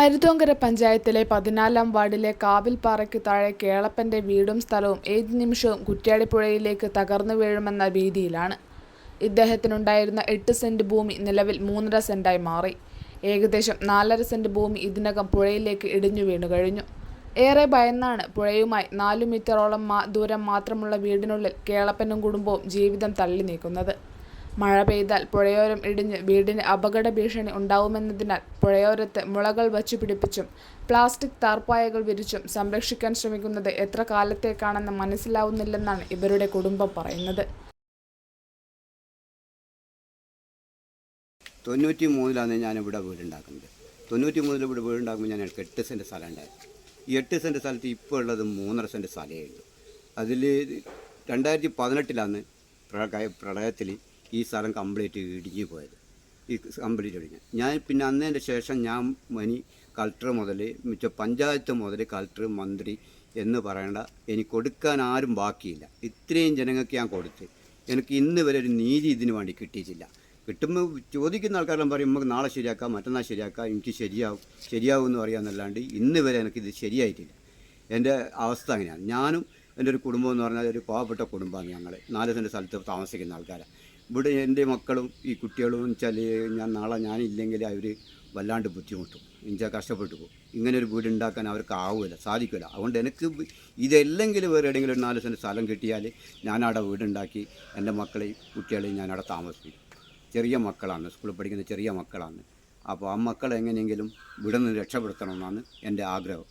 മരുതോങ്കര പഞ്ചായത്തിലെ 14-ാം വാർഡിലെ കാവിൽപ്പാറയ്ക്കു താഴെ കേളപ്പന്റെ വീടും സ്ഥലവും ഏത് നിമിഷവും കുറ്റ്യാടിപ്പുഴയിലേക്ക് തകർന്നു വീഴുമെന്ന ഭീതിയിലാണ്. ഇദ്ദേഹത്തിനുണ്ടായിരുന്ന 8 സെന്റ് ഭൂമി നിലവിൽ 3.5 സെന്റായി മാറി. ഏകദേശം 4.5 സെന്റ് ഭൂമി ഇതിനകം പുഴയിലേക്ക് ഇടിഞ്ഞു വീണു കഴിഞ്ഞു. ഏറെ ഭയന്നാണ് പുഴയുമായി 4 മീറ്ററോളം ദൂരം മാത്രമുള്ള വീടിനുള്ളിൽ കേളപ്പനും കുടുംബവും ജീവിതം തള്ളി നീക്കുന്നത്. മഴ പെയ്താൽ പുഴയോരം ഇടിഞ്ഞ് വീടിന് അപകട ഭീഷണി ഉണ്ടാവുമെന്നതിനാൽ പുഴയോരത്ത് മുളകൾ വച്ചുപിടിപ്പിച്ചും പ്ലാസ്റ്റിക് താർപ്പായകൾ വിരിച്ചും സംരക്ഷിക്കാൻ ശ്രമിക്കുന്നത് എത്ര കാലത്തേക്കാണെന്ന് മനസ്സിലാവുന്നില്ലെന്നാണ് ഇവരുടെ കുടുംബം പറയുന്നത്. 93-ലാണ് ഞാനിവിടെ വീടുണ്ടാക്കുന്നത്. 93-ൽ ഇവിടെ വീടുണ്ടാക്കുമ്പോൾ ഞാൻ 8 സെൻറ്റ് സ്ഥലം ഉണ്ടായിരുന്നു. ഈ 8 സെൻറ്റ് സ്ഥലത്ത് ഇപ്പോൾ ഉള്ളത് 3.5 സെൻറ്റ് സ്ഥലമേ ഉള്ളൂ. അതിൽ 2018-ലാണ് പ്രളയത്തിൽ ഈ സ്ഥലം കംപ്ലീറ്റ് ഇടിഞ്ഞു പോയത്. ഈ കംപ്ലീറ്റ് ഇടിഞ്ഞ് ഞാൻ പിന്നെ അന്നതിൻ്റെ ശേഷം ഞാൻ കളക്ടർ മുതൽ പഞ്ചായത്ത് മുതൽ കളക്ടർ മന്ത്രി എന്ന് പറയേണ്ട എനിക്ക് കൊടുക്കാൻ ആരും ബാക്കിയില്ല. ഇത്രയും ജനങ്ങൾക്ക് ഞാൻ കൊടുത്ത് എനിക്ക് ഇന്ന് വരെ ഒരു നീതി ഇതിന് വേണ്ടി കിട്ടിയിട്ടില്ല. കിട്ടുമ്പോൾ ചോദിക്കുന്ന ആൾക്കാരെല്ലാം പറയും നമുക്ക് നാളെ ശരിയാക്കാം, മറ്റന്നാൾ ശരിയാക്കാം, എനിക്ക് ശരിയാവും എന്ന് പറയാമെന്നല്ലാണ്ട് ഇന്ന് വരെ എനിക്കിത് ശരിയായിട്ടില്ല. എൻ്റെ അവസ്ഥ അങ്ങനെയാണ്. ഞാനും എൻ്റെ ഒരു കുടുംബം എന്ന് പറഞ്ഞാൽ ഒരു പാവപ്പെട്ട കുടുംബമാണ്. ഞങ്ങൾ 4 സെൻറ്റ് സ്ഥലത്ത് താമസിക്കുന്ന ആൾക്കാരാണ്. ഇവിടെ എൻ്റെ മക്കളും ഈ കുട്ടികളും വെച്ചാൽ നാളെ ഞാനില്ലെങ്കിൽ അവർ വല്ലാണ്ട് ബുദ്ധിമുട്ടും, എനിക്ക് കഷ്ടപ്പെട്ടു പോകും. ഇങ്ങനെ ഒരു വീട് ഉണ്ടാക്കാൻ അവർക്ക് ആവില്ല, സാധിക്കില്ല. അതുകൊണ്ട് എനിക്ക് ഇതല്ലെങ്കിലും വേറെ എവിടെയെങ്കിലും ഒരു 4 സെൻറ്റ് സ്ഥലം കിട്ടിയാൽ ഞാനവിടെ വീടുണ്ടാക്കി എൻ്റെ മക്കളെയും കുട്ടികളെയും ഞാനവിടെ താമസിപ്പിക്കും. ചെറിയ മക്കളാണ്, സ്കൂളിൽ പഠിക്കുന്ന ചെറിയ മക്കളാണ്. അപ്പോൾ ആ മക്കളെ എങ്ങനെയെങ്കിലും ഇവിടെ നിന്ന് രക്ഷപ്പെടുത്തണമെന്നാണ് എൻ്റെ ആഗ്രഹം.